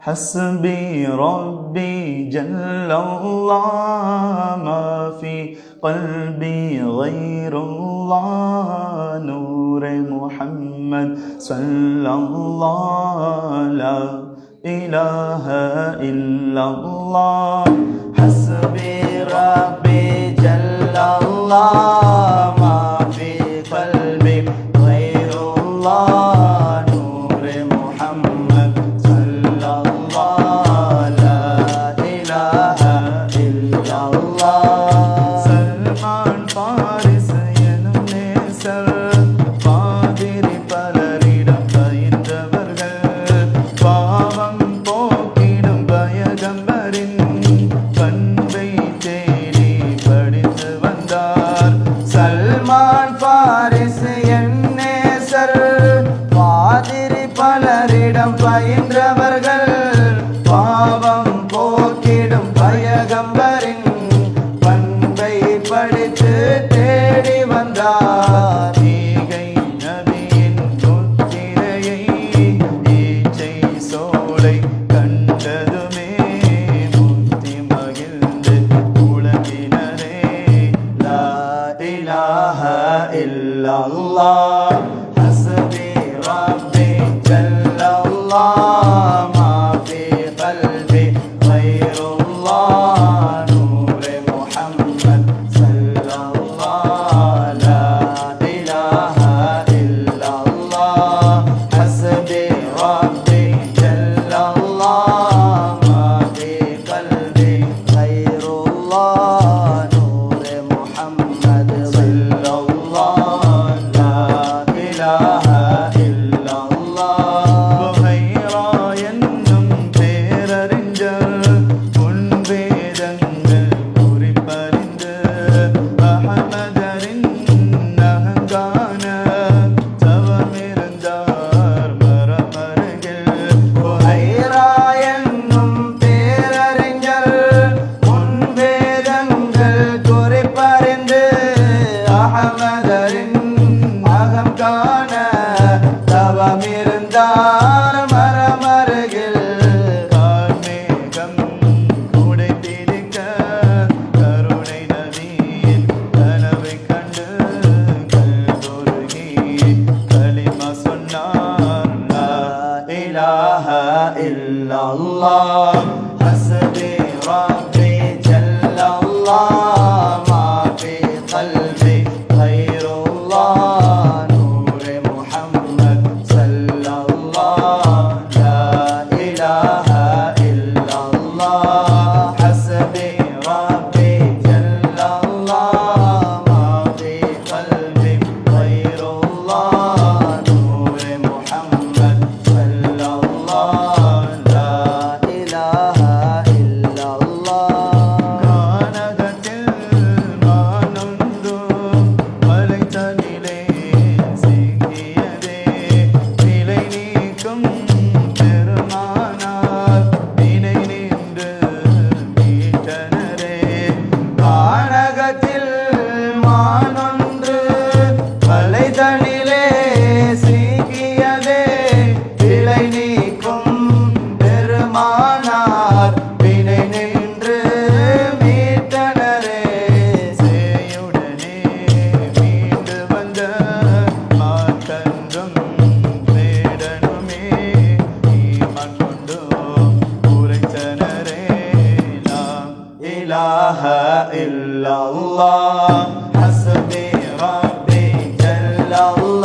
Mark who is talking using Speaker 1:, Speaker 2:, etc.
Speaker 1: حسبي ربي جل الله ما في قلبي غير الله نور محمد صلى الله لا إله إلا الله حسبي ربي جل الله ما في قلبي غير الله نور محمد صلى الله لا إله إلا الله Salman Paris எனும் நேசர் பாதிரி பலரிடம் பயின்றவர்கள் பாவம் போக்கிடும் பயகம்பரின் பண்பை தேடி படித்து வந்தார் சல்மான் பாரிஸ் என் நேசர் பாதிரி பலரிடம் பயின்றவர்கள் பாவம் போக்கிடும் பயகம்பரின் பண்பை படித்து தேடி வந்தார் ஈகை நபியின் முத்திரையை ஈச்சை சோலை கண்டதுமே முத்தி மகிழ்ந்து உலகினரே லா இலாஹ இல்லல்லாஹ் ஹஸ்பி ரப்பி ஜல்லல்லாஹ் மா ஃபி கல்பி கைருல்லாஹ் நூர் முஹம்மத் ஸல்லல்லாஹு லா இலாஹ இல்லல்லாஹ் ஹஸ்பி ரப்பி ஜல்லல்லாஹ் மா ஃபி கல்பி கைருல்லாஹ் நூர் முஹம்மத் ஸல்லல்லாஹு லா இலாஹ இல்லல்லாஹ் புகைரா என்னும் பேரறிஞர் முன்வேதங்கள் குறிப்பறிந்து அஹமதரின் அகங்கான தவமிருந்தார் மரமருகில் புகைரா என்னும் பேரறிஞர் முன்வேதங்கள் குறிப்பறிந்து அஹமதரின் அகம் காண தவமிருந்தார் மரமருகில் கார்மேகம் உடை பிடிக்க கருணை நதியின் கனவை கண்டு கல்புருகி கலிமா சொன்னார் லா இலாஹ இல்லல்லாஹ் ஹஸ்பி ரப்பி ஜல்லல்லாஹ் மா ஃபி கல்பி கைருல்லாஹ் நூர் முஹம்மத் ஸல்லல்லாஹு லா இலாஹ இல்லல்லாஹ் ஹஸ்பி ரப்பி ஜல்லல்லாஹ் மா ஃபி கல்பி கைருல்லாஹ் நூர் முஹம்மத் ஸல்லல்லாஹு லா இலாஹ இல்லல்லாஹ் கானகத்தில் மானொன்று மலைத்தனிலே சிக்கியதே நிலை நீக்கும் பெருமானார் வினை நின்று மீட்டனரே கானகத்தில் மானொன்று மலைதனிலே சிக்கியதே விலை நீக்கும் பெருமானார் வினை நின்று மீட்டனரே சேயுடனே மீண்டு வந்த மாற்றன்றும் வேடனுமே ஈமான் கொண்டு உரைத்தனரே லா இலாஹ இல்லல்லாஹ் ஹஸ்பி ரப்பி ஜல்லல்லாஹ்